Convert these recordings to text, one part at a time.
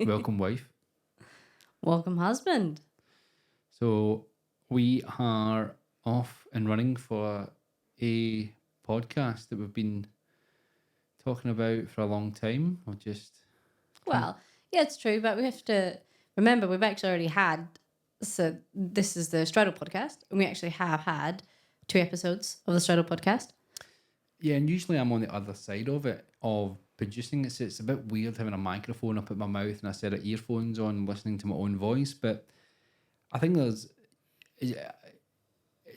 Welcome, wife. Welcome, husband. So we are off and running for a podcast that we've been talking about for a long time. I've just Well, yeah, it's true, but we have to remember we've actually already had. So this is the Stridyl podcast, and we actually have had 2 episodes of the Stridyl podcast. yeah, and usually I'm on the other side of it of producing it. So it's a bit weird having a microphone up at my mouth and a set of earphones on, listening to my own voice. But I think it's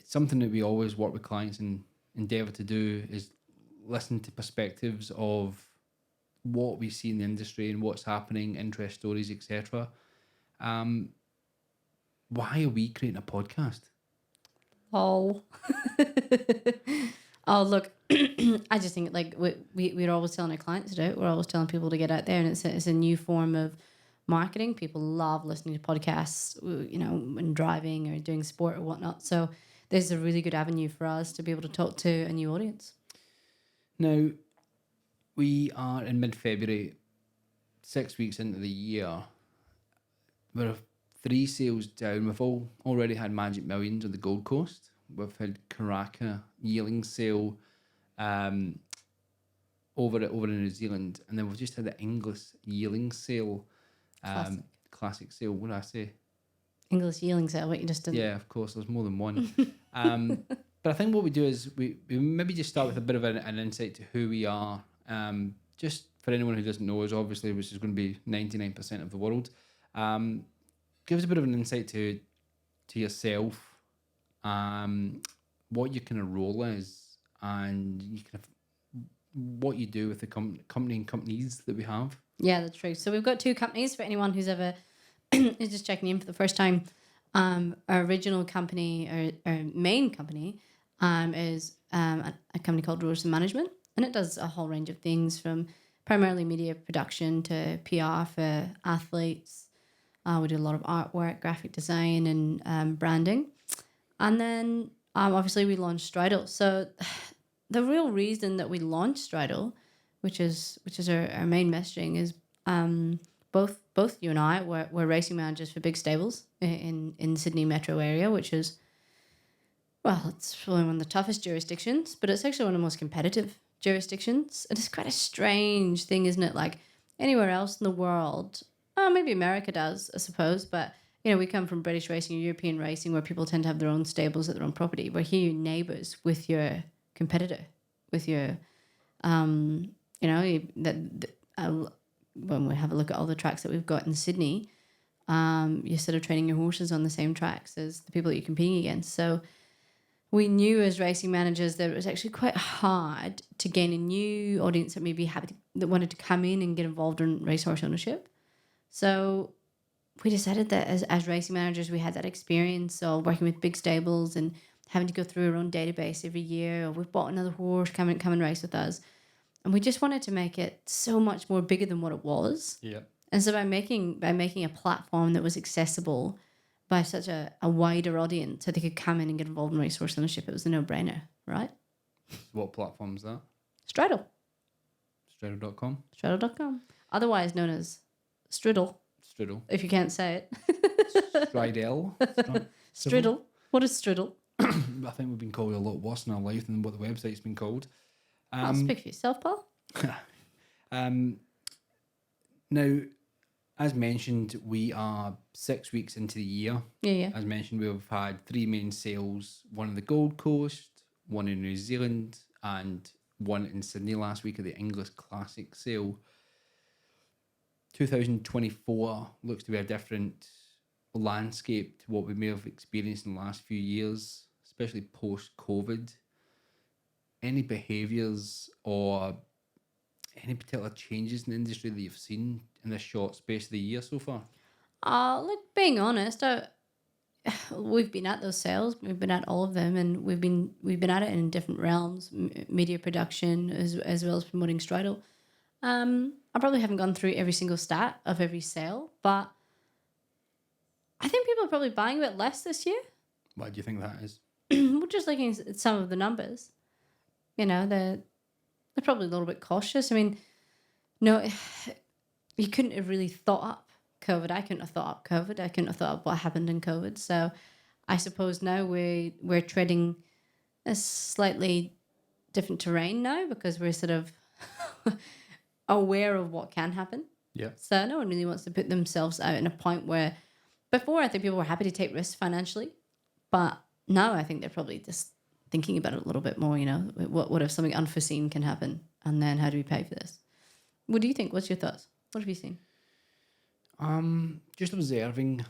something that we always work with clients and endeavor to do is listen to perspectives of what we see in the industry and what's happening, interest stories, etc. Why are we creating a podcast? Oh. Oh, look, I just think like we're always telling our clients to do it. We're always telling people to get out there, and it's a new form of marketing. People love listening to podcasts, when driving or doing sport or whatnot. So this is a really good avenue for us to be able to talk to a new audience. Now, we are in mid-February, 6 weeks into the year. We're 3 sales down. We've already had Magic Millions on the Gold Coast. We've had Karaka yearling sale over in New Zealand, and then we've just had the English yearling sale, classic sale. What did I say? English yearling sale, what you just did. Yeah, of course. There's more than one. But I think what we do is we maybe just start with a bit of an insight to who we are. Just for anyone who doesn't know us, obviously, which is going to be 99% of the world. Give us a bit of an insight to yourself, what your kind of role is, and you kind of what you do with the company and companies that we have. Yeah, that's true. So we've got 2 companies for anyone who's ever is just checking in for the first time. Our original company, our main company, is a company called Rosen Management, and it does a whole range of things from primarily media production to PR for athletes. We do a lot of artwork, graphic design, and branding. And then obviously we launched Stridyl. So the real reason that we launched Stridyl, which is our main messaging, is both you and I were racing managers for big stables in Sydney metro area, which is, well, it's probably one of the toughest jurisdictions, but it's actually one of the most competitive jurisdictions. And it's quite a strange thing, isn't it? Like anywhere else in the world, maybe America does, I suppose, but we come from British racing or European racing where people tend to have their own stables at their own property. We're here neighbours with your competitor, with your, when we have a look at all the tracks that we've got in Sydney, you're sort of training your horses on the same tracks as the people that you're competing against. So we knew as racing managers that it was actually quite hard to gain a new audience that maybe that wanted to come in and get involved in racehorse ownership. So we decided that as racing managers, we had that experience of working with big stables and having to go through our own database every year. Or we've bought another horse, come and race with us. And we just wanted to make it so much more bigger than what it was. Yeah. And so by making a platform that was accessible by such a wider audience so they could come in and get involved in racehorse ownership, it was a no-brainer, right? What platform is that? Stridyl. Stridyl.com? Stridyl.com. Otherwise known as Stridyl, Stridyl. if you can't say it. Stridyl? Stridyl. What is Stridyl? I think we've been called a lot worse in our life than what the website's been called. I'll speak for yourself, Paul. Now, as mentioned, we are 6 weeks into the year. Yeah. As mentioned, we've had 3 main sales, one on the Gold Coast, one in New Zealand, and one in Sydney last week at the English Classic sale. 2024 looks to be a different landscape to what we may have experienced in the last few years, especially post-COVID. Any behaviours or any particular changes in the industry that you've seen in this short space of the year so far? Look, being honest, we've been at those sales. We've been at all of them, and we've been at it in different realms, media production as well as promoting Stridyl. I probably haven't gone through every single stat of every sale, but I think people are probably buying a bit less this year. Why do you think that is? We're just looking at some of the numbers. They're probably a little bit cautious. I mean, no, you couldn't have really thought up COVID. I couldn't have thought up COVID. I couldn't have thought up what happened in COVID. So I suppose now we're treading a slightly different terrain now because we're sort of aware of what can happen. Yeah. So no one really wants to put themselves out in a point where before I think people were happy to take risks financially, but now I think they're probably just thinking about it a little bit more, what if something unforeseen can happen and then how do we pay for this? What do you think? What's your thoughts? What have you seen? Just observing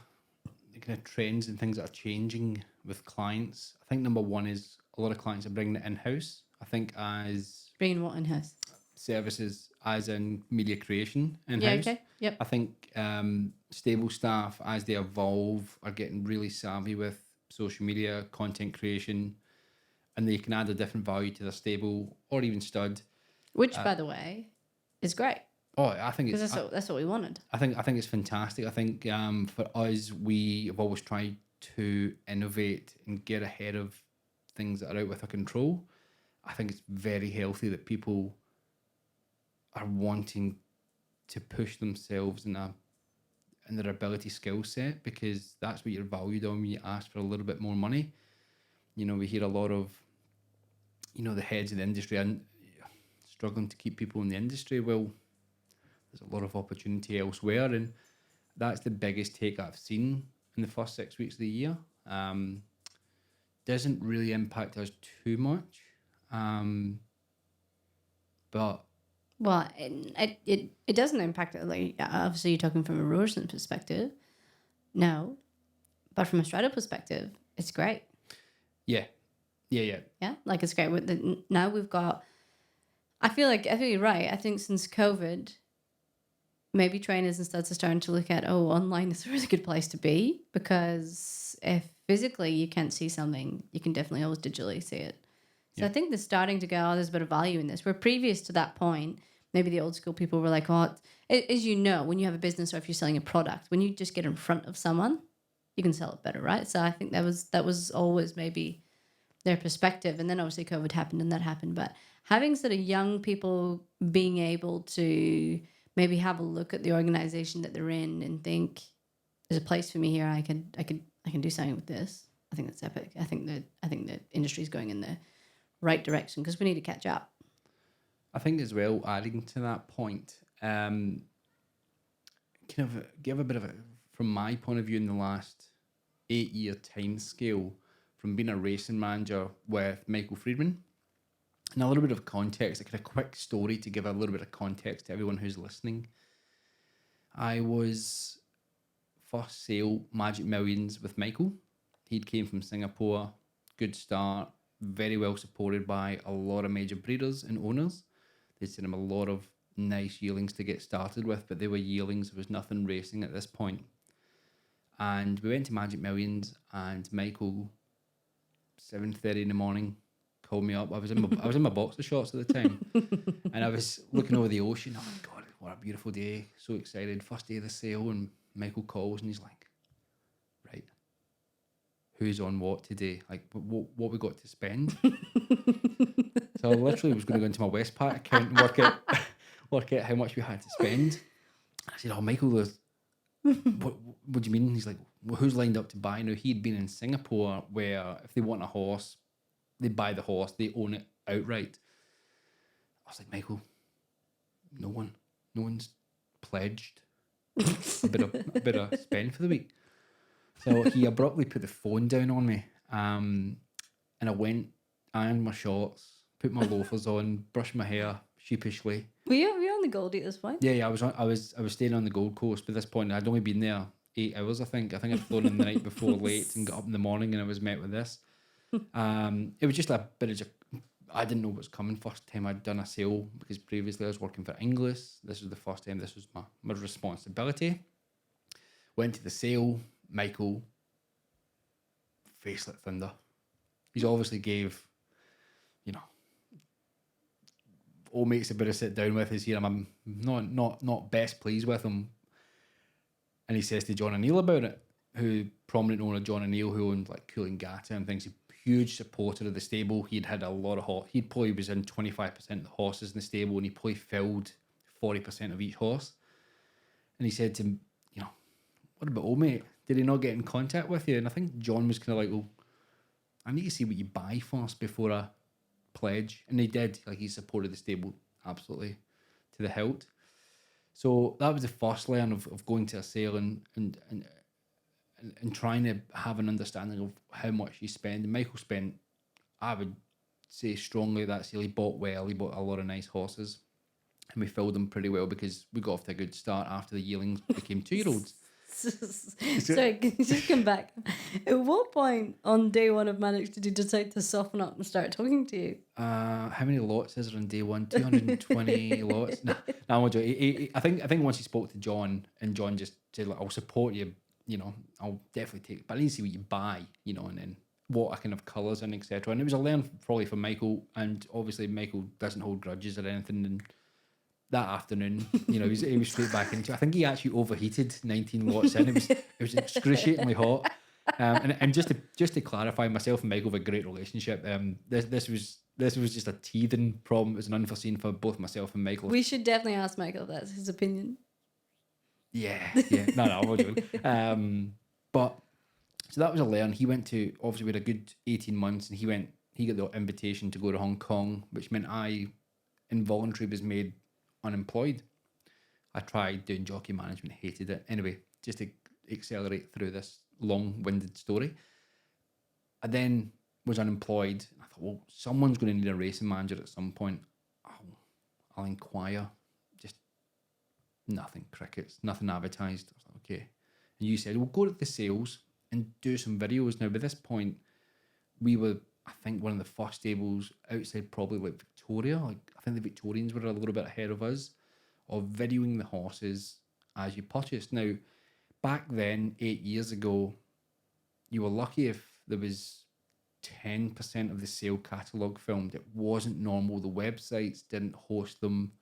the kind of trends and things that are changing with clients. I think number one is a lot of clients are bringing it in-house. I think as Bringing what in-house? services, as in media creation in-house. Yeah, okay. Yep. I think stable staff, as they evolve, are getting really savvy with social media, content creation, and they can add a different value to their stable or even stud. Which, by the way, is great. Oh, I think it's... Because that's what we wanted. I think it's fantastic. I think for us, we have always tried to innovate and get ahead of things that are out with our control. I think it's very healthy that people are wanting to push themselves in their ability skill set, because that's what you're valued on when you ask for a little bit more money. We hear a lot of, the heads of the industry and struggling to keep people in the industry. Well, there's a lot of opportunity elsewhere, and that's the biggest take I've seen in the first 6 weeks of the year. Doesn't really impact us too much, but well, it doesn't impact it. Like, obviously, you're talking from a Rosen perspective, no, but from a Stridyl perspective, it's great. Yeah. Like it's great. Now we've got. I feel you're right. I think since COVID, maybe trainers and studs are starting to look at, online is a really good place to be, because if physically you can't see something, you can definitely always digitally see it. So I think they're starting to go, there's a bit of value in this. Where previous to that point, maybe the old school people were like, when you have a business or if you're selling a product, when you just get in front of someone, you can sell it better, right? So I think that was always maybe their perspective. And then obviously COVID happened and that happened. But having sort of young people being able to maybe have a look at the organization that they're in and think, there's a place for me here. I can do something with this. I think that's epic. I think the industry is going in the right direction because we need to catch up. I think as well, adding to that point, kind of give a bit of a, from my point of view, in the last 8-year time scale, from being a racing manager with Michael Friedman, and a little bit of context, like a quick story to give a little bit of context to everyone who's listening. I was first sale Magic Millions with Michael. He'd came from Singapore, good start, very well supported by a lot of major breeders and owners. They'd sent him a lot of nice yearlings to get started with, but they were yearlings. There was nothing racing at this point. And we went to Magic Millions, and Michael, 7:30 in the morning, called me up. I was in my boxer shorts at the time, and I was looking over the ocean. Oh my God, what a beautiful day! So excited, first day of the sale, and Michael calls and he's like, "Right, who's on what today? Like, what we got to spend?" So I literally was going to go into my Westpac account and work out how much we had to spend. I said, "Oh, Michael, what do you mean?" He's like, "Well, who's lined up to buy?" Now, he'd been in Singapore, where if they want a horse, they buy the horse, they own it outright. I was like, "Michael, no one's pledged a bit of spend for the week." So he abruptly put the phone down on me, and I went, ironed my shorts, put my loafers on, brushed my hair sheepishly. Were you on the Goldie at this point? Yeah. I was staying on the Gold Coast. By this point, I'd only been there 8 hours. I think I'd flown in the night before late and got up in the morning, and I was met with this. It was just a bit of I didn't know what was coming. First time I'd done a sale, because previously I was working for Inglis. This was the first time. This was my responsibility. Went to the sale. Michael, face like thunder. He's obviously gave, old mates a bit of sit down with us here. I'm not best pleased with him. And he says to John O'Neill about it, who prominent owner John O'Neill, who owned like Coolangatta and things, a huge supporter of the stable. He'd had a lot of he probably was in 25% of the horses in the stable, and he probably filled 40% of each horse. And he said to him, you know, what about old mate? Did he not get in contact with you? And I think John was kind of like, well, I need to see what you buy first before I pledge. And he did. Like, he supported the stable absolutely to the hilt. So that was the first learn of going to a sale and trying to have an understanding of how much you spend. And Michael spent, I would say strongly that sale, he bought well. He bought a lot of nice horses. And we filled them pretty well because we got off to a good start after the yearlings became 2-year-olds. Sorry, can you just come back? At what point on day one of Manage did you decide to soften up and start talking to you? How many lots is there on day one? 220 lots. No, I'm joking. I think once he spoke to John, and John just said, like, I'll support you, you know, I'll definitely take it, but I need to see what you buy, you know, and then what kind of colours and etc. And it was a learn probably for Michael, and obviously Michael doesn't hold grudges or anything, and that afternoon, you know, he was straight back into it. I think he actually overheated 19 watts in. It was excruciatingly hot. And just to clarify, myself and Michael have a great relationship. This was just a teething problem. It was an unforeseen for both myself and Michael. We should definitely ask Michael if that's his opinion. Yeah. No, I'm not joking. But so that was a learn. He went to, obviously we had a good 18 months, and he got the invitation to go to Hong Kong, which meant I involuntarily was made unemployed. I tried doing jockey management, hated it. Anyway, just to accelerate through this long-winded story, I then was unemployed. I thought, well, someone's going to need a racing manager at some point. I'll inquire. Just nothing, crickets, nothing advertised. I was like, okay. And you said, well, go to the sales and do some videos. Now, by this point, we were, I think, one of the first stables outside probably like Victoria. Like, I think the Victorians were a little bit ahead of us, of videoing the horses as you purchased. Now, back then, 8 years ago, you were lucky if there was 10% of the sale catalogue filmed. It wasn't normal. The websites didn't host them.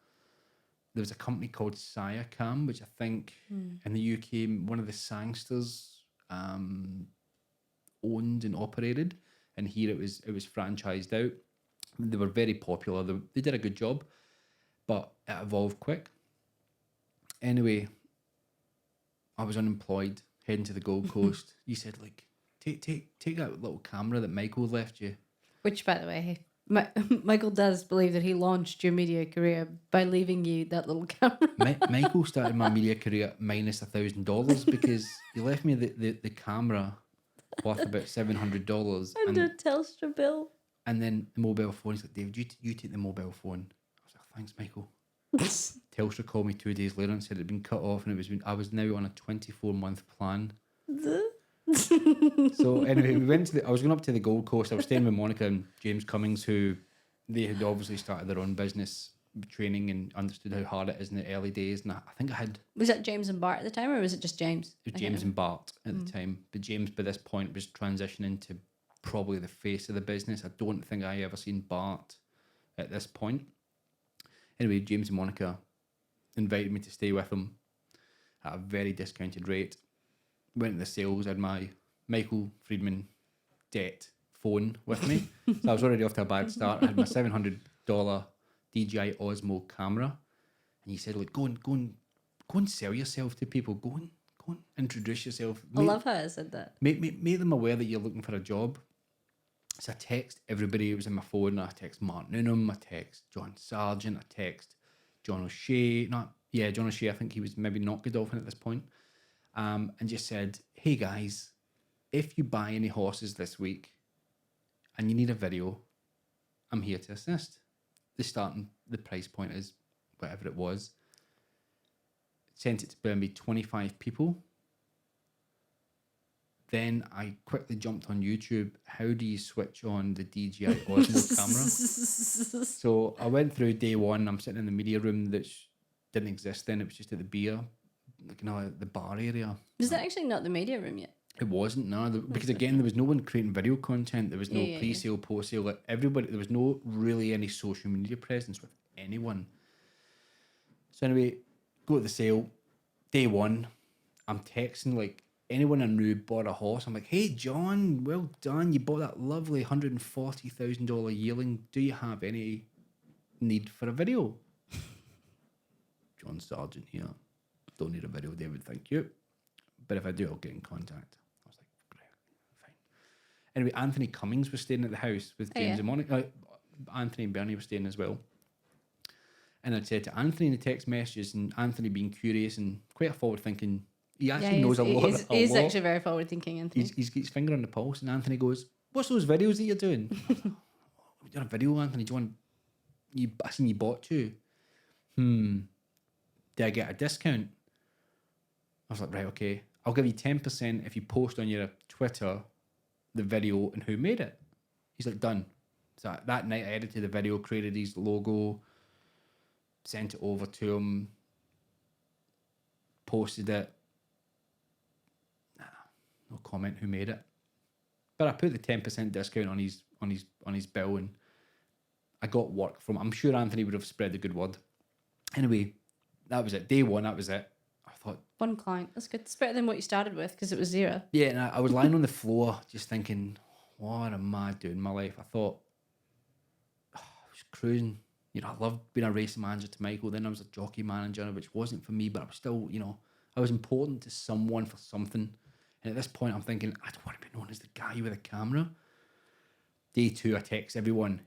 There was a company called Siacam, which I think in the UK, one of the sangsters owned and operated. And here it was franchised out. They were very popular. They did a good job, but it evolved quick. Anyway, I was unemployed, heading to the Gold Coast. You said, like, take that little camera that Michael left you. Which, by the way, Michael does believe that he launched your media career by leaving you that little camera. Michael started my media career minus $1,000 because he left me the camera worth about $700 and a Telstra bill. And then the mobile phone. He's like, David, you take the mobile phone. I was like, thanks, Michael. Telstra called me 2 days later and said it had been cut off, and I was now on a 24-month plan. So anyway, I was going up to the Gold Coast. I was staying with Monica and James Cummings, who they had obviously started their own business training and understood how hard it is in the early days. And I think I had... Was that James and Bart at the time, or was it just James? It was James and Bart at the time. But James, by this point, was transitioning to probably the face of the business. I don't think I ever seen Bart at this point. Anyway, James and Monica invited me to stay with them at a very discounted rate. Went to the sales, had my Michael Friedman debt phone with me. So I was already off to a bad start. I had my $700 DJI Osmo camera. And he said, like, go and sell yourself to people. Go and introduce yourself. I love how I said that. Make them aware that you're looking for a job. So I text everybody who was in my phone. I text Mark Noonan, I text John Sargent, I text John O'Shea. John O'Shea, I think he was maybe not Godolphin at this point. And just said, hey guys, if you buy any horses this week and you need a video, I'm here to assist. The price point is whatever it was. Sent it to Burnaby, 25 people. Then I quickly jumped on YouTube. How do you switch on the DJI Osmo camera? So I went through day one. I'm sitting in the media room that didn't exist then. It was just at the beer, the bar area. Was that actually not the media room yet? It wasn't, no. Because again, there was no one creating video content. There was no pre-sale, post-sale. Like everybody, there was no really any social media presence with anyone. So anyway, go to the sale. Day one, I'm texting like anyone I knew bought a horse. I'm like, hey, John, well done. You bought that lovely $140,000 yearling. Do you have any need for a video? John Sargent here. don't need a video, David, thank you. But if I do, I'll get in contact. I was like, great, fine. Anyway, Anthony Cummings was staying at the house with James and Monica. Anthony and Bernie were staying as well. And I'd said to Anthony in the text messages, and Anthony being curious and quite a forward-thinking, he actually knows a lot. He's actually very forward-thinking, Anthony. He's got his finger on the pulse, and Anthony goes, what's those videos that you're doing? We're doing a video, Anthony. Do you want... I seen you bought two. Did I get a discount? I was like, right, okay. I'll give you 10% if you post on your Twitter the video and who made it. He's like, done. So that night I edited the video, created his logo, sent it over to him, posted it. No comment who made it. But I put the 10% discount on his bill, and I got work from. I'm sure Anthony would have spread the good word. Anyway, that was it. Day one, that was it. I thought, one client. That's good. It's better than what you started with, because it was zero. Yeah, and I was lying on the floor just thinking, what am I doing in my life? I thought, I was cruising. You know, I loved being a racing manager to Michael. Then I was a jockey manager, which wasn't for me, but I was still, you know, I was important to someone for something. And at this point, I'm thinking, I don't want to be known as the guy with a camera. Day two, I text everyone,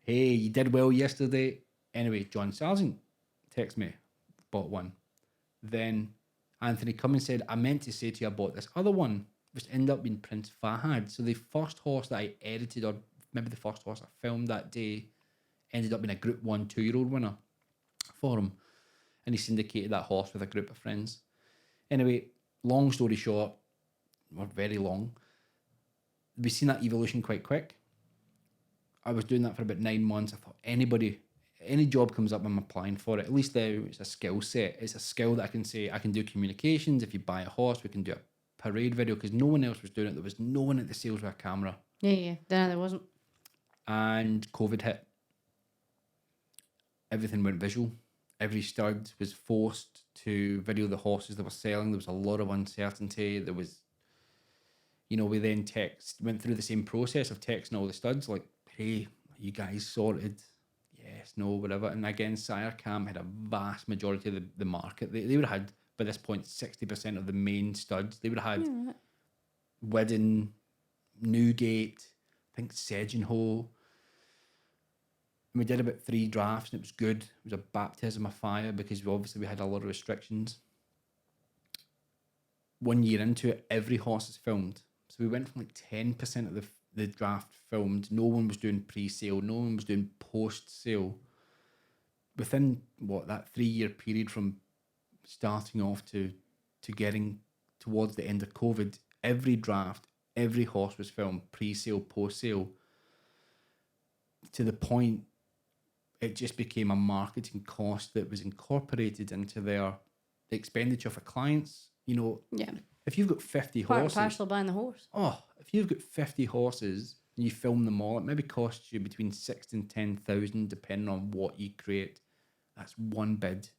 hey, you did well yesterday. Anyway, John Sargent text me, bought one. Then Anthony Cummings said, I meant to say to you I bought this other one, which ended up being Prince Fahad. So the first horse that I edited, or maybe the first horse I filmed that day, ended up being a Group 1 2-year-old winner for him. And he syndicated that horse with a group of friends. Anyway, long story short, or very long, we've seen that evolution quite quick. I was doing that for about 9 months. I thought any job comes up, I'm applying for it. At least now it's a skill set. It's a skill that I can say, I can do communications. If you buy a horse, we can do a parade video, because no one else was doing it. There was no one at the sales with a camera. Yeah. No, there wasn't. And COVID hit. Everything went visual. Every stud was forced to video the horses they were selling. There was a lot of uncertainty. There was, you know, we then went through the same process of texting all the studs, like, hey, are you guys sorted? Yes, no, whatever. And again, Sirecam had a vast majority of the market. They would have had, by this point, 60% of the main studs. They would have had Widden, Newgate, I think Sedgenho. And we did about 3 drafts, and it was good. It was a baptism of fire, because we had a lot of restrictions. 1 year into it, every horse is filmed. So we went from like 10% of the draft filmed. No one was doing pre-sale. No one was doing post-sale. Within, that 3-year period from starting off to getting towards the end of COVID, every draft, every horse was filmed, pre-sale, post-sale, to the point it just became a marketing cost that was incorporated into their expenditure for clients. You know, if you've got 50 horses... Part and parcel buying the horse. Oh, if you've got 50 horses and you film them all, it maybe costs you between 6,000 and 10,000, depending on what you create. That's one bid.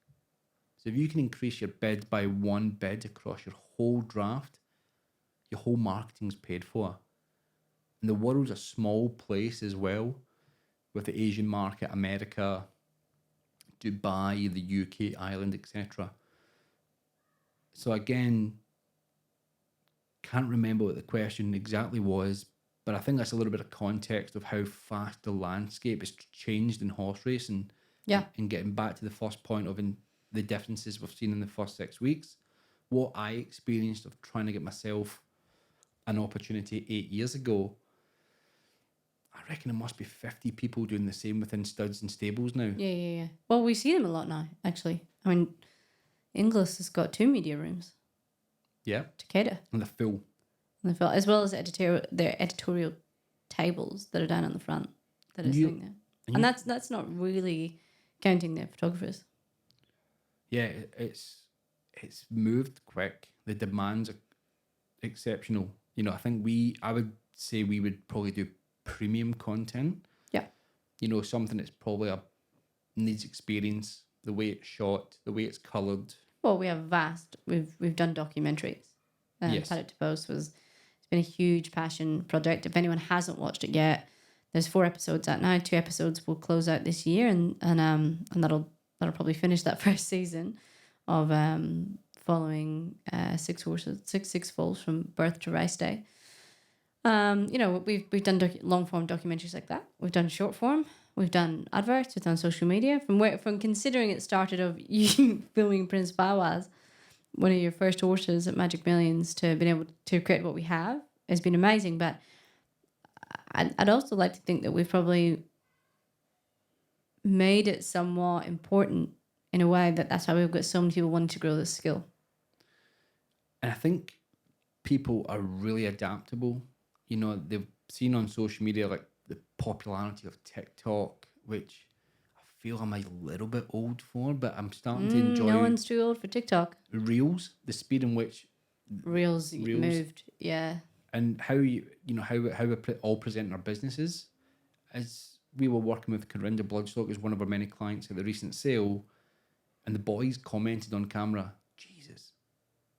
So if you can increase your bid by one bid across your whole draft, your whole marketing's paid for. And the world's a small place as well, with the Asian market, America, Dubai, the UK, Ireland, etc. So again, can't remember what the question exactly was, but I think that's a little bit of context of how fast the landscape has changed in horse racing. Yeah. And getting back to the first point of the differences we've seen in the first 6 weeks, what I experienced of trying to get myself an opportunity 8 years ago, I reckon there must be 50 people doing the same within studs and stables now. Yeah. Well, we see them a lot now, actually. I mean, Inglis has got 2 media rooms. Yeah. Takeda. And they're full. As well as their editorial tables that are down on the front that are sitting there. And that's not really counting their photographers. Yeah, it's moved quick. The demands are exceptional. You know, I think I would say we would probably do premium content. Yeah. You know, something that's probably needs experience, the way it's shot, the way it's coloured. Well, we have we've done documentaries. Yes. Paddock to Post it's been a huge passion project. If anyone hasn't watched it yet, there's 4 episodes out now. 2 episodes will close out this year, and that'll probably finish that first season following six horses, six foals from birth to race day. We've done long form documentaries like that. We've done short form. We've done adverts. We've done social media. From considering it started of you filming Prince Bawa's, one of your first horses at Magic Millions, to being able to create what we have has been amazing. But I'd also like to think that we've probably made it somewhat important in a way that's why we've got so many people wanting to grow this skill. And I think people are really adaptable. They've seen on social media like the popularity of TikTok, which I feel I'm a little bit old for, but I'm starting to enjoy. No one's too old for TikTok. Reels, the speed in which Reels moved, yeah. And how how we all present our businesses. As we were working with Corinda Bloodstock as one of our many clients at the recent sale, and the boys commented on camera, Jesus,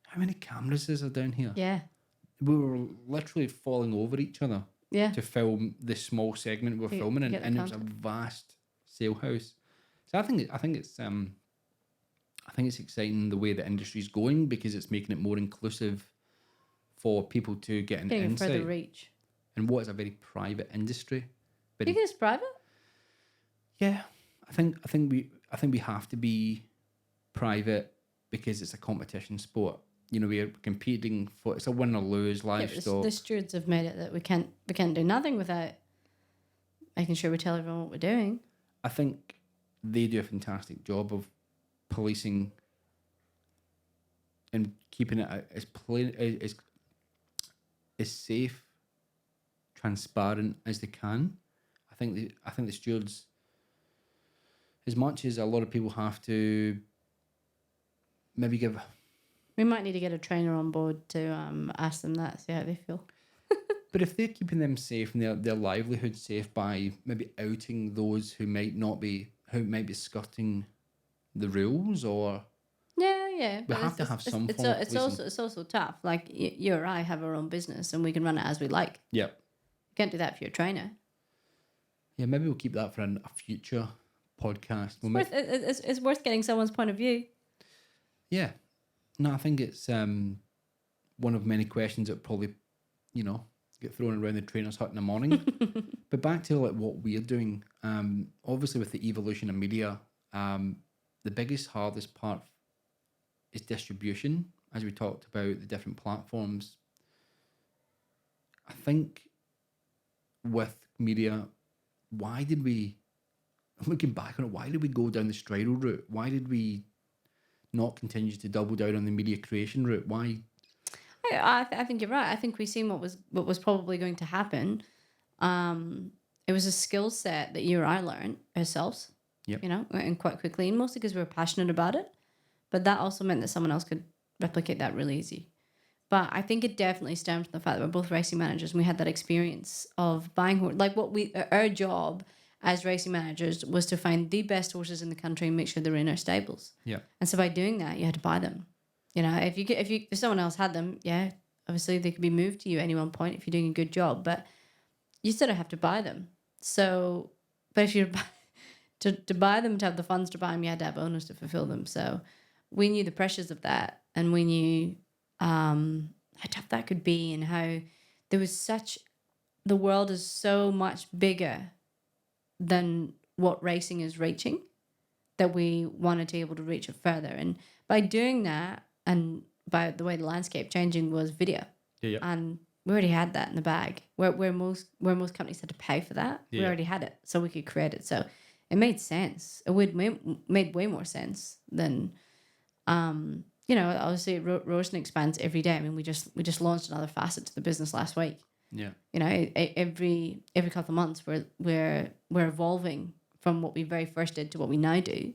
how many cameras is there down here? Yeah. We were literally falling over each other to film this small segment we're filming in, and it was a vast sale house. So I think it's exciting the way the industry's going, because it's making it more inclusive for people to get an insight. Further reach. And what is a very private industry. But you think it's private? Yeah, I think we have to be private because it's a competition sport. We're competing for, it's a win or lose livestock. The stewards have made it that we can't do nothing without making sure we tell everyone what we're doing. I think they do a fantastic job of policing and keeping it as safe, transparent as they can. I think the stewards, as much as a lot of people have to maybe give. We might need to get a trainer on board to ask them that, see how they feel. But if they're keeping them safe and their livelihood safe by maybe outing those who might be skirting the rules, or yeah, we have to have some form of policing. It's also tough. Like you or I have our own business and we can run it as we like. Yeah, you can't do that for your trainer. Yeah, maybe we'll keep that for a future podcast. It's worth getting someone's point of view. Yeah. No, I think it's one of many questions that probably, get thrown around the trainer's hut in the morning. But back to what we're doing, obviously with the evolution of media, the biggest, hardest part is distribution, as we talked about the different platforms. I think with media, looking back on it, why did we go down the Stridyl route? Why did we not continue to double down on the media creation route? Why? I think you're right. I think we've seen what was probably going to happen. It was a skill set that you or I learned ourselves. Yep. And quite quickly, and mostly because we were passionate about it. But that also meant that someone else could replicate that really easy. But I think it definitely stems from the fact that we're both racing managers and we had that experience of buying horses. Like our job as racing managers was to find the best horses in the country and make sure they're in our stables. Yeah. And so by doing that, you had to buy them. If someone else had them, yeah, obviously they could be moved to you at any one point if you're doing a good job, but you sort of have to buy them. So, but if you're to buy them, to have the funds to buy them, you had to have owners to fulfill them. So we knew the pressures of that, and we knew how tough that could be, and how the world is so much bigger than what racing is reaching, that we wanted to be able to reach it further. And by doing that, and by the way the landscape changing, was video. Yeah. And we already had that in the bag. Where most companies had to pay for that, we already had it, so we could create it. So it made sense. It would made way more sense than, obviously it grows and expands every day. I mean, we just launched another facet to the business last week. Yeah. Every couple of months we're evolving from what we very first did to what we now do.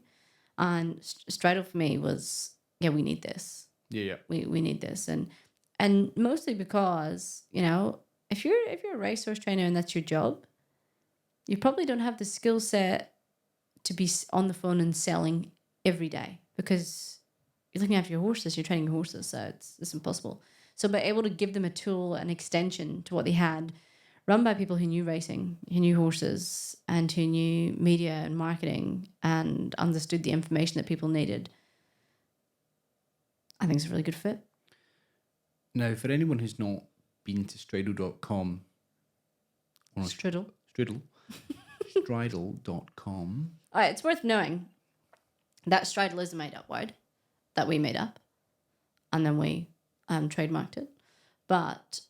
And Stridyl for me was, we need this. Yeah. We need this, and mostly because if you're a racehorse trainer and that's your job, you probably don't have the skill set to be on the phone and selling every day, because you're looking after your horses, you're training your horses, so it's impossible. So by able to give them a tool, an extension to what they had, run by people who knew racing, who knew horses, and who knew media and marketing, and understood the information that people needed, I think it's a really good fit. Now, for anyone who's not been to Stridyl.com, Stridyl. Stridyl.com. All right, it's worth knowing that Stridyl is a made-up word that we made up, and then we trademarked it. But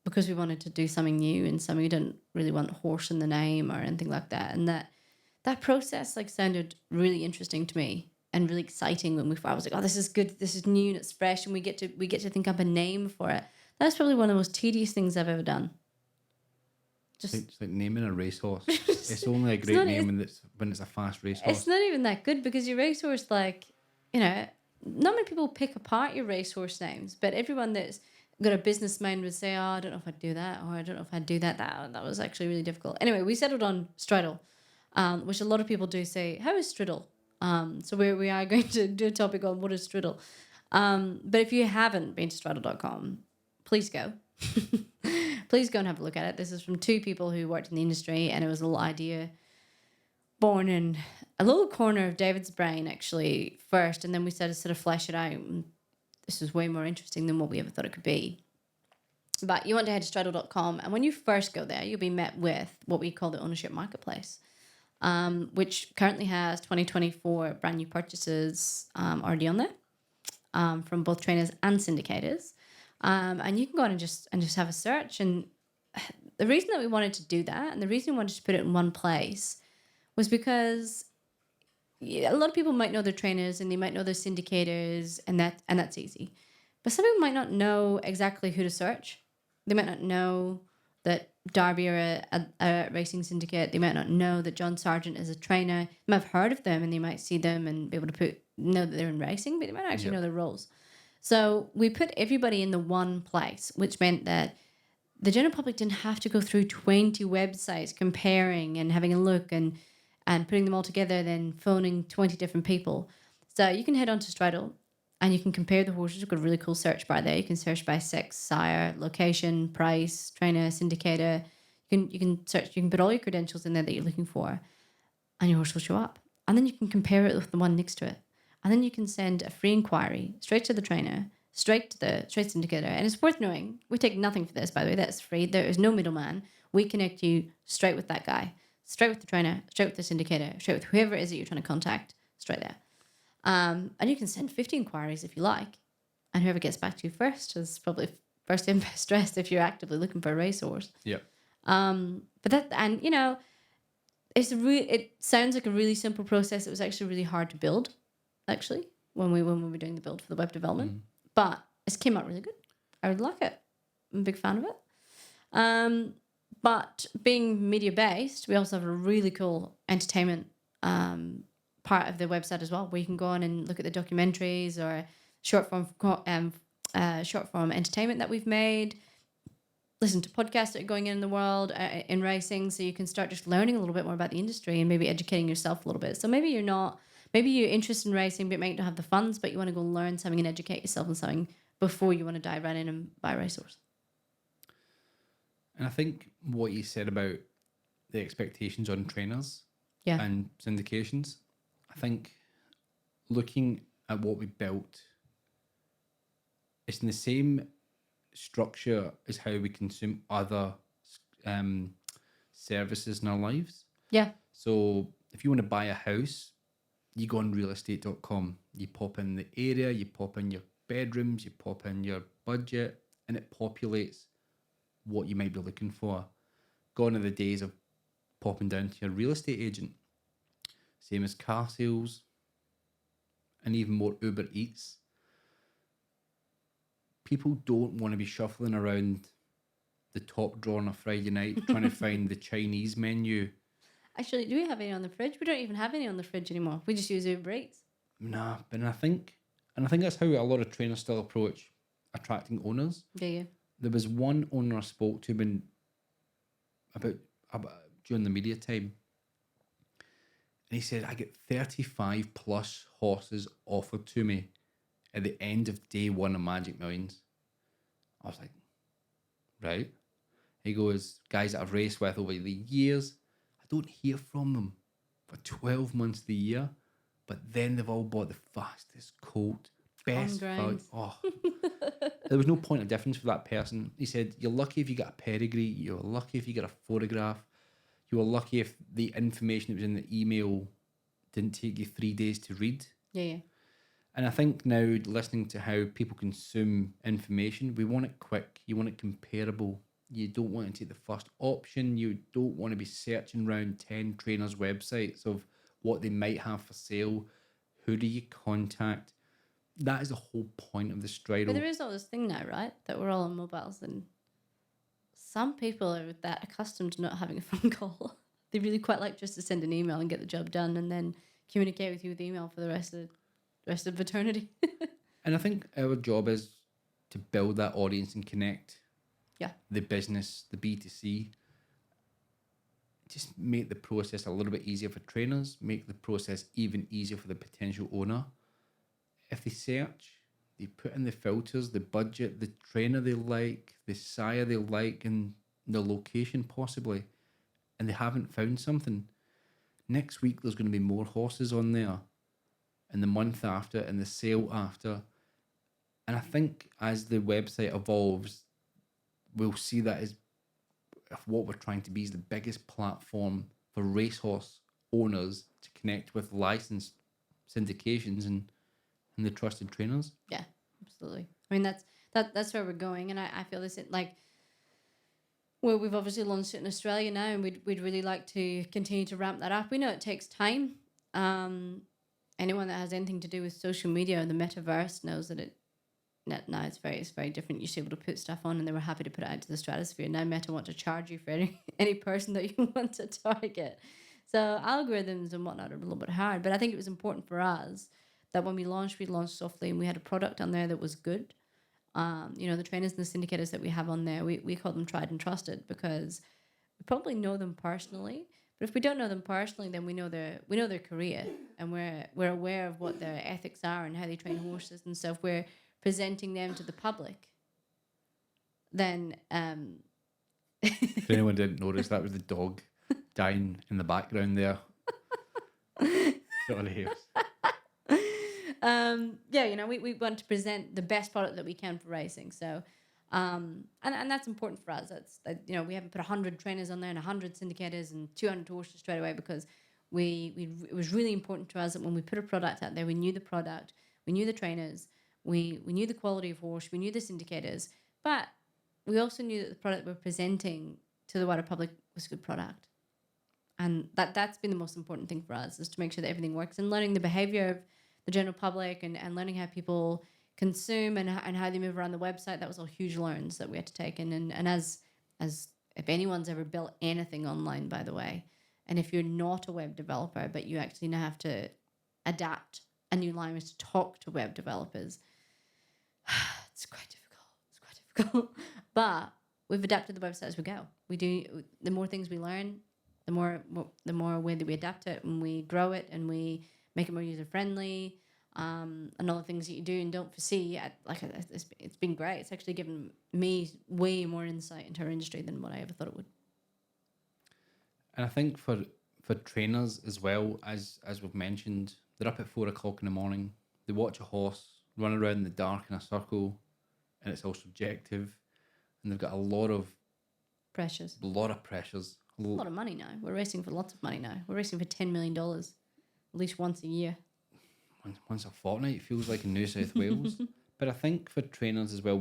because we wanted to do something new and something we didn't really want horse in the name or anything like that, and that process like sounded really interesting to me and really exciting when I was like, oh, this is good, this is new and it's fresh, and we get to think up a name for it. That's probably one of the most tedious things I've ever done. It's like naming a racehorse. It's only a great name when it's a fast racehorse. It's not even that good because your racehorse, like, you know, not many people pick apart your racehorse names, but everyone that's got a business mind would say, oh, I don't know if I'd do that, or I don't know if I'd do that. That was actually really difficult. Anyway, we settled on Stridyl, which a lot of people do say, how is Stridyl? So we are going to do a topic on what is Stridyl. But if you haven't been to Stridyl.com, please go. Please go and have a look at it. This is from two people who worked in the industry, and it was a little idea born in a little corner of David's brain, actually, first, and then we started to sort of flesh it out. And this was way more interesting than what we ever thought it could be. But you want to head to Stridyl.com, and when you first go there, you'll be met with what we call the ownership marketplace, which currently has 2024 brand new purchases already on there from both trainers and syndicators. And you can go on and just have a search. And the reason that we wanted to do that, and the reason we wanted to put it in one place, was because a lot of people might know their trainers and they might know their syndicators, and that's easy. But some people might not know exactly who to search. They might not know that Darby are a racing syndicate. They might not know that John Sargent is a trainer. They might have heard of them and they might see them and be able to know that they're in racing, but they might not actually know their roles. So we put everybody in the one place, which meant that the general public didn't have to go through 20 websites comparing and having a look and putting them all together, then phoning 20 different people. So you can head on to Stridyl and you can compare the horses. We've got a really cool search bar there. You can search by sex, sire, location, price, trainer, syndicator. You can search, you can put all your credentials in there that you're looking for, and your horse will show up. And then you can compare it with the one next to it. And then you can send a free inquiry straight to the trainer, straight to the syndicator. And it's worth knowing, we take nothing for this, by the way. That's free. There is no middleman. We connect you straight with that guy, straight with the trainer, straight with the syndicator, straight with whoever it is that you're trying to contact, straight there. And you can send 50 inquiries if you like. And whoever gets back to you first is probably first in, best dressed if you're actively looking for a racehorse. Yeah. But that, and you know, it sounds like a really simple process. It was actually really hard to build, actually, when we were doing the build for the web development. But it came out really good. I really like it. I'm a big fan of it. But being media based, we also have a really cool entertainment part of the website as well, where you can go on and look at the documentaries or short form entertainment that we've made, listen to podcasts that are going in the world in racing, so you can start just learning a little bit more about the industry and maybe educating yourself a little bit. So maybe you're interested in racing but might not have the funds, but you want to go learn something and educate yourself on something before you want to dive right in and buy a racehorse. And I think what you said about the expectations on trainers and syndications, I think looking at what we built, it's in the same structure as how we consume other services in our lives. Yeah. So if you want to buy a house, you go on realestate.com, you pop in the area, you pop in your bedrooms, you pop in your budget, and it populates what you might be looking for. Gone are the days of popping down to your real estate agent. Same as car sales and even more Uber Eats. People don't want to be shuffling around the top drawer on a Friday night trying to find the Chinese menu. Actually, do we have any on the fridge? We don't even have any on the fridge anymore. We just use Uber Eats. Nah, but I think that's how a lot of trainers still approach attracting owners. Do you? There was one owner I spoke to about during the media time, and he said, I get 35 plus horses offered to me at the end of day one of Magic Millions. I was like, right. He goes, guys that I've raced with over the years, I don't hear from them for 12 months of the year, but then they've all bought the fastest colt best value. grounds. Oh, there was no point of difference for that person. He said, you're lucky if you get a pedigree, you're lucky if you get a photograph, you were lucky if the information that was in the email didn't take you 3 days to read. Yeah. And I think now, listening to how people consume information, we want it quick, you want it comparable. You don't want to take the first option. You don't want to be searching around 10 trainers' websites of what they might have for sale. Who do you contact? That is the whole point of the Stridyl. But there is all this thing now, right? That we're all on mobiles, and some people are that accustomed to not having a phone call. They really quite like just to send an email and get the job done, and then communicate with you with email for the rest of eternity. And I think our job is to build that audience and connect. Yeah. The business, the B2C. Just make the process a little bit easier for trainers. Make the process even easier for the potential owner. If they search, they put in the filters, the budget, the trainer they like, the sire they like, and the location possibly, and they haven't found something, next week there's going to be more horses on there, and the month after, and the sale after. And I think as the website evolves, we'll see that as if what we're trying to be is the biggest platform for racehorse owners to connect with licensed syndications and the trusted trainers. Yeah, absolutely. I mean, that's where we're going, and I feel this like. Well, we've obviously launched it in Australia now, and we'd really like to continue to ramp that up. We know it takes time. Anyone that has anything to do with social media or the metaverse knows that now it's very different. You used to be able to put stuff on, and they were happy to put it out to the stratosphere. Now Meta want to charge you for any person that you want to target. So algorithms and whatnot are a little bit hard, but I think it was important for us that when we launched softly, and we had a product on there that was good. The trainers and the syndicators that we have on there, we call them tried and trusted because we probably know them personally. But if we don't know them personally, then we know their career, and we're aware of what their ethics are and how they train horses and stuff. We're presenting them to the public. Then, if anyone didn't notice, that was the dog dying in the background there. Sorry. We want to present the best product that we can for racing. So, and that's important for us. We haven't put 100 trainers on there and 100 syndicators and 200 horses straight away because it was really important to us that when we put a product out there, we knew the product, we knew the trainers, we knew the quality of horse, we knew the syndicators, but we also knew that the product we're presenting to the wider public was a good product. And that's been the most important thing for us, is to make sure that everything works, and learning the behavior of the general public and learning how people consume and how they move around the website. That was all huge learns that we had to take in. And as if anyone's ever built anything online, by the way, and if you're not a web developer, but you actually now have to adapt a new language to talk to web developers, it's quite difficult. But we've adapted the website as we go. We do. The more things we learn, the more way that we adapt it, and we grow it, and we make it more user friendly, and all the things that you do and don't foresee. It's been great. It's actually given me way more insight into our industry than what I ever thought it would. And I think for trainers as well, as we've mentioned, they're up at 4 o'clock in the morning. They watch a horse run around in the dark in a circle, and it's all subjective. And they've got a lot of pressures. A lot of money now. We're racing for lots of money now. We're racing for $10 million. At least once a year. Once a fortnight, it feels like in New South Wales. But I think for trainers as well,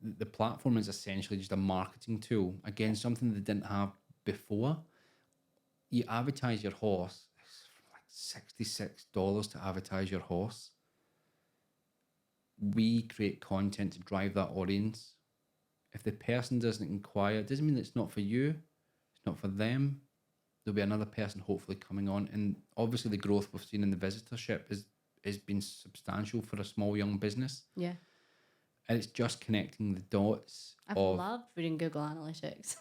the platform is essentially just a marketing tool. Again, something they didn't have before. You advertise your horse. It's like $66 to advertise your horse. We create content to drive that audience. If the person doesn't inquire, it doesn't mean it's not for you. It's not for them. There'll be another person hopefully coming on, and obviously the growth we've seen in the visitorship has been substantial for a small young business. Yeah, and it's just connecting the dots. I've loved reading Google Analytics.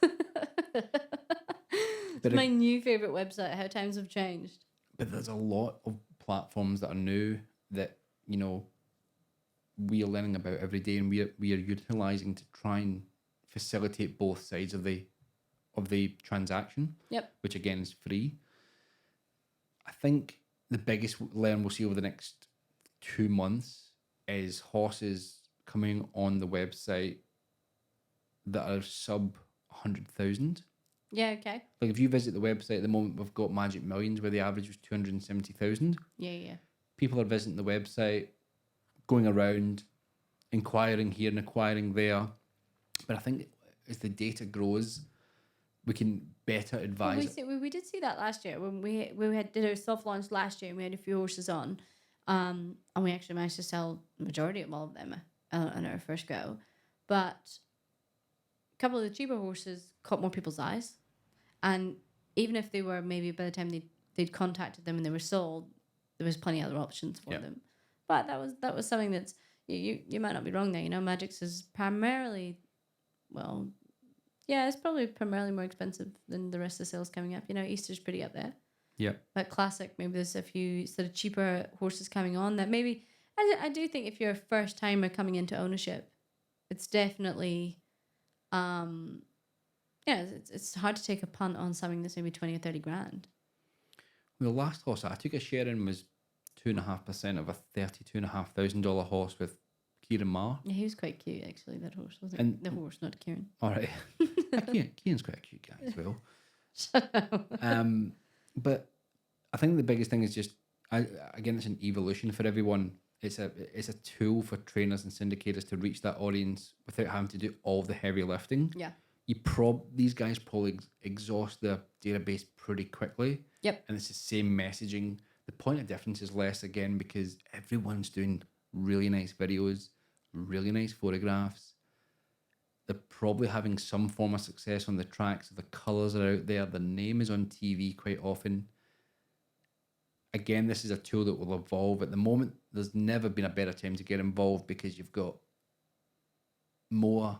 It's my new favorite website. How times have changed. But there's a lot of platforms that are new that we are learning about every day, and we are utilizing to try and facilitate both sides of the transaction. Yep. Which again is free. I think the biggest learn we'll see over the next 2 months is horses coming on the website that are sub 100,000. Yeah, okay. Like if you visit the website at the moment, we've got Magic Millions where the average was 270,000. Yeah. People are visiting the website, going around, inquiring here and inquiring there. But I think as the data grows, we can better advise. We did see that last year when we did our soft launch last year and we had a few horses on, and we actually managed to sell the majority of all of them on our first go. But a couple of the cheaper horses caught more people's eyes, and even if they were maybe by the time they'd contacted them and they were sold, there was plenty of other options for them. But that was something that's you might not be wrong there. You know, Magic's is primarily, well, yeah, it's probably primarily more expensive than the rest of the sales coming up. You know, Easter's pretty up there. Yeah. But Classic, maybe there's a few sort of cheaper horses coming on that maybe, I do think if you're a first timer coming into ownership, it's definitely, it's hard to take a punt on something that's maybe 20 or 30 grand. The last horse I took a share in was 2.5% of a $32,500 horse with Kieran Marr. Yeah, he was quite cute actually, that horse, wasn't he? The horse, not Kieran. All right. Kieran's quite a cute guy as well. Shut up. But I think the biggest thing is just, again, it's an evolution for everyone. It's a tool for trainers and syndicators to reach that audience without having to do all the heavy lifting. Yeah. These guys probably exhaust their database pretty quickly. Yep. And it's the same messaging. The point of difference is less again because everyone's doing really nice videos, really nice photographs. They're probably having some form of success on the track, so the colours are out there. The name is on TV quite often. Again, this is a tool that will evolve. At the moment, there's never been a better time to get involved because you've got more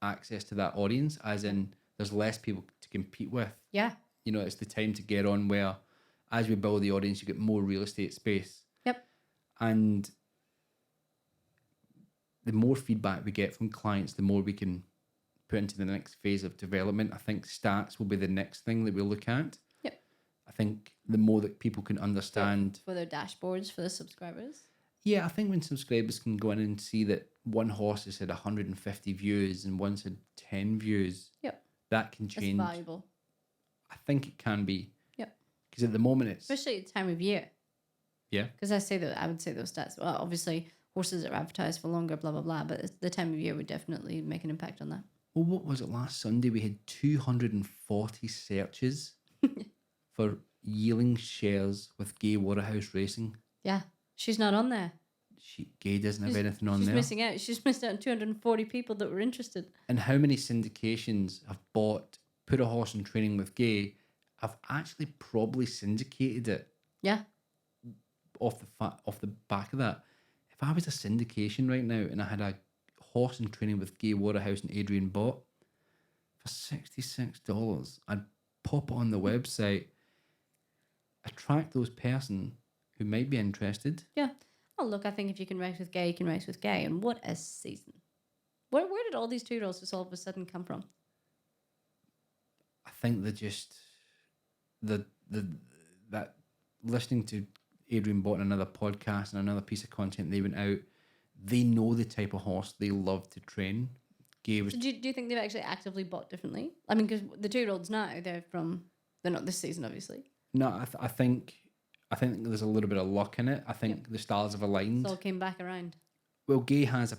access to that audience, as in there's less people to compete with. Yeah. You know, it's the time to get on where as we build the audience, you get more real estate space. Yep. And the more feedback we get from clients, the more we can put into the next phase of development. I think stats will be the next thing that we'll look at. Yep. I think the more that people can understand... For their dashboards, for the subscribers. Yeah, I think when subscribers can go in and see that one horse has had 150 views and one's had 10 views, yep, that can change. That's valuable. I think it can be. Yep. Because at the moment it's... Especially at the time of year. Yeah. Because I would say those stats. Well, obviously, horses are advertised for longer, blah, blah, blah, but the time of year would definitely make an impact on that. Well, what was it last Sunday? We had 240 searches for yearling shares with Gay Waterhouse Racing. Yeah. She's not on there. Gay doesn't have anything on there. She's missing out. She's missed out on 240 people that were interested. And how many syndications have put a horse in training with Gay, have actually probably syndicated it. Yeah. Off the back of that. If I was a syndication right now and I had a horse in training with Gay Waterhouse and Adrian Bott for $66, I'd pop it on the website, attract those person who might be interested. Yeah. Oh, look, I think if you can race with Gay, you can race with Gay. And what a season. Where did all these 2-year-olds just all of a sudden come from? I think they're just that listening to Adrian Bott on another podcast and another piece of content they went out, they know the type of horse they love to train. Gay was... So do you think they've actually actively bought differently? I mean, because the 2-year-olds now, they're not this season, obviously. No, I think there's a little bit of luck in it. I think the stars have aligned. It all came back around. Well, Gay has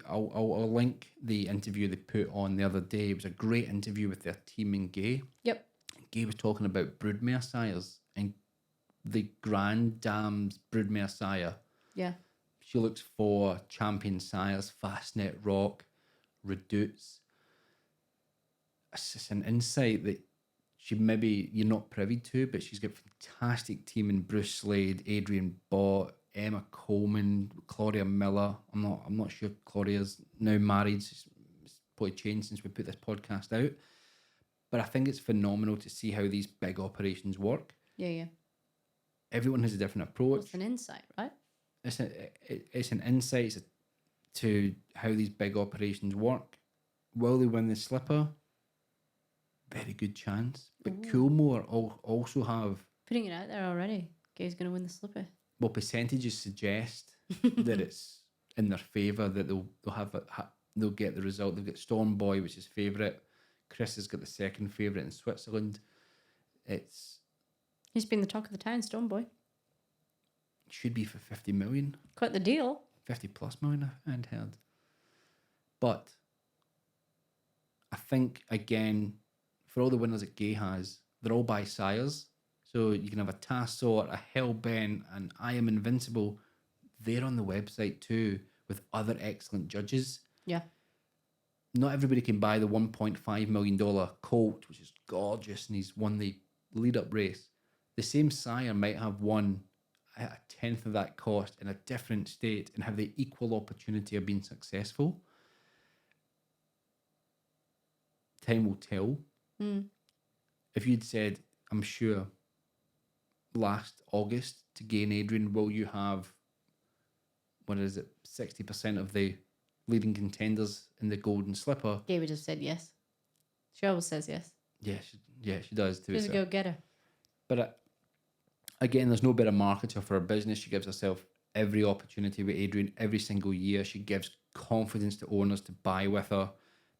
I'll link the interview they put on the other day. It was a great interview with their team in Gay. Yep. Gay was talking about broodmare sires and the Grand Dame's broodmare sire. Yeah. She looks for champion sires, Fastnet Rock, Redoutes. It's just an insight that maybe you're not privy to, but she's got a fantastic team in Bruce Slade, Adrian Bott, Emma Coleman, Claudia Miller. I'm not sure Claudia's now married. It's probably changed since we put this podcast out. But I think it's phenomenal to see how these big operations work. Yeah. Everyone has a different approach. It's an insight, right? It's an insight to how these big operations work. Will they win the slipper? Very good chance. But Coolmore also have... Putting it out there already. Gay's going to win the slipper. Well, percentages suggest that it's in their favour, that they'll get the result. They've got Stormboy, which is favourite. Chris has got the second favourite in Switzerland. He's been the talk of the town, Stormboy. Should be for 50 million. Quite the deal. 50 plus million, I'd heard. But I think, again, for all the winners that Gay has, they're all by sires. So you can have a Tassort, a Hellbent, and I Am Invincible. They're on the website too, with other excellent judges. Yeah. Not everybody can buy the $1.5 million colt, which is gorgeous, and he's won the lead-up race. The same sire might have won at a tenth of that cost in a different state and have the equal opportunity of being successful. Time will tell. If you'd said, I'm sure, last August to gain Adrian, will you have, 60% of the leading contenders in the Golden Slipper? Gay would have said yes. She always says yes. Yeah, she does too. She's a go-getter. But again, there's no better marketer for her business. She gives herself every opportunity with Adrian every single year. She gives confidence to owners to buy with her.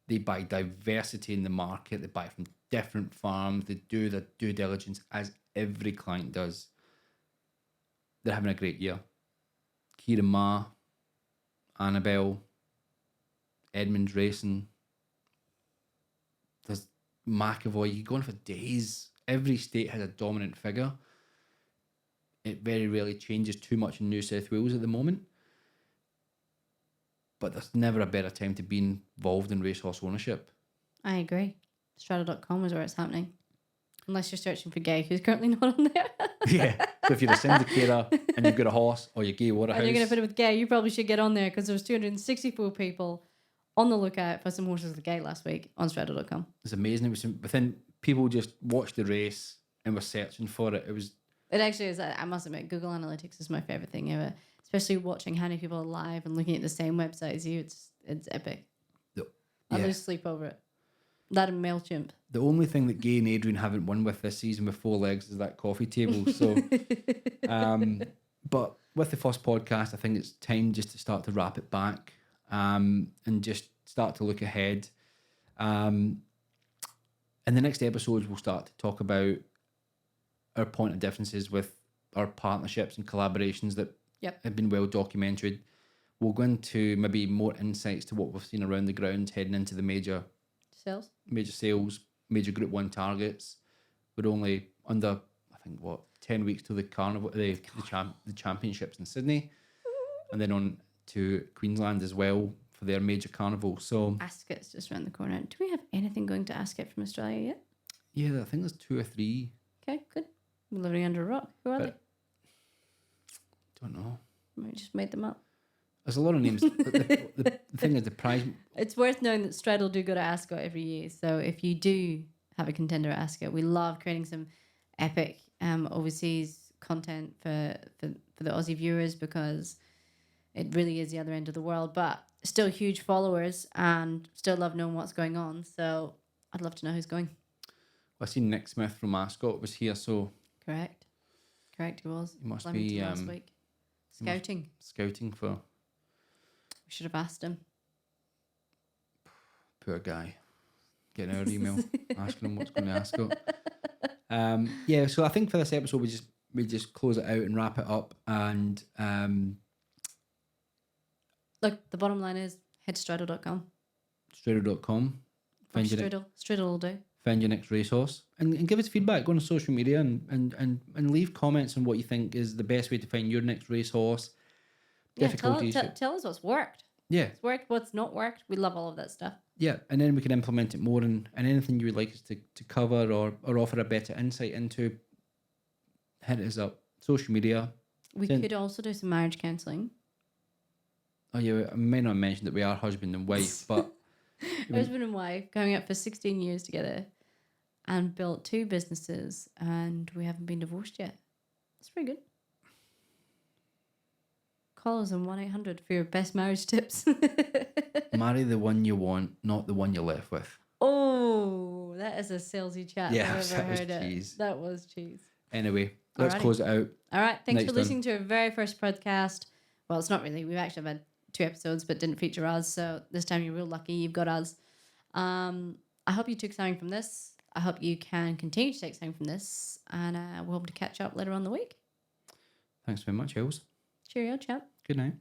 They buy diversity in the market. They buy from different farms. They do their due diligence, as every client does. They're having a great year. Kira Ma, Annabelle, Edmund's racing. There's McAvoy. You go on for days. Every state has a dominant figure. It very rarely changes too much in New South Wales at the moment. But there's never a better time to be involved in racehorse ownership. I agree. Stridyl.com is where it's happening. Unless you're searching for Gay, who's currently not on there. Yeah. So if you're a syndicator and you've got a horse or you're Gay Waterhouse. And you're going to put it with Gay, you probably should get on there because there was 264 people on the lookout for some horses with Gay last week on Stridyl.com. It's amazing. It was within people just watched the race and were searching for it. It actually is. I must admit, Google Analytics is my favorite thing ever. Especially watching how many people are live and looking at the same website as you. It's epic. I lose sleep over it. That and MailChimp. The only thing that Gay and Adrian haven't won with this season with 4 legs is that coffee table. So, but with the first podcast, I think it's time just to start to wrap it back and just start to look ahead. In the next episodes, we'll start to talk about our point of differences with our partnerships and collaborations that have been well documented. We'll go into maybe more insights to what we've seen around the ground heading into the major sales, major Group 1 targets. We're only under, 10 weeks to the carnival, the championships in Sydney, and then on to Queensland as well for their major carnival. So Ascot's just around the corner. Do we have anything going to Ascot from Australia yet? Yeah, I think there's 2 or 3. Okay, good. We're living under a rock. Who are they? Don't know. We just made them up. There's a lot of names. the thing is, the prize. It's worth knowing that Stridyl do go to Ascot every year. So if you do have a contender at Ascot, we love creating some epic overseas content for the Aussie viewers because it really is the other end of the world. But still huge followers and still love knowing what's going on. So I'd love to know who's going. Well, I seen Nick Smith from Ascot was here, so correct, he was. He must be last week. Scouting for. We should have asked him. Poor guy. Getting our email, asking him what's going to Ascot. So I think for this episode we just close it out and wrap it up. And look, the bottom line is head to Stridyl.com. Stridyl.com. Stridyl will do. Find your next racehorse and give us feedback. Go on social media and leave comments on what you think is the best way to find your next racehorse. Difficulties. Tell us what's worked. Yeah. What's worked, what's not worked. We love all of that stuff. Yeah, and then we can implement it more and anything you would like us to cover or offer a better insight into, hit us up. Social media. We could also do some marriage counselling. Oh yeah, I may not mention that we are husband and wife, but... Husband and wife going out for 16 years together and built 2 businesses and we haven't been divorced yet. That's pretty good. Call us on 1-800 for your best marriage tips. Marry the one you want, not the one you're left with. Oh, that is a salesy chat. Yeah, I've ever heard it. Cheese. That was cheese. Anyway, let's close it out. All right. Thanks Next for listening to our very first podcast. Well, it's not really. We've actually had 2 episodes, but didn't feature us. So this time you're real lucky. You've got us. I hope you took something from this. I hope you can continue to take something from this, and we'll hope to catch up later on in the week. Thanks very much, Hills. Cheerio, chap. Good night.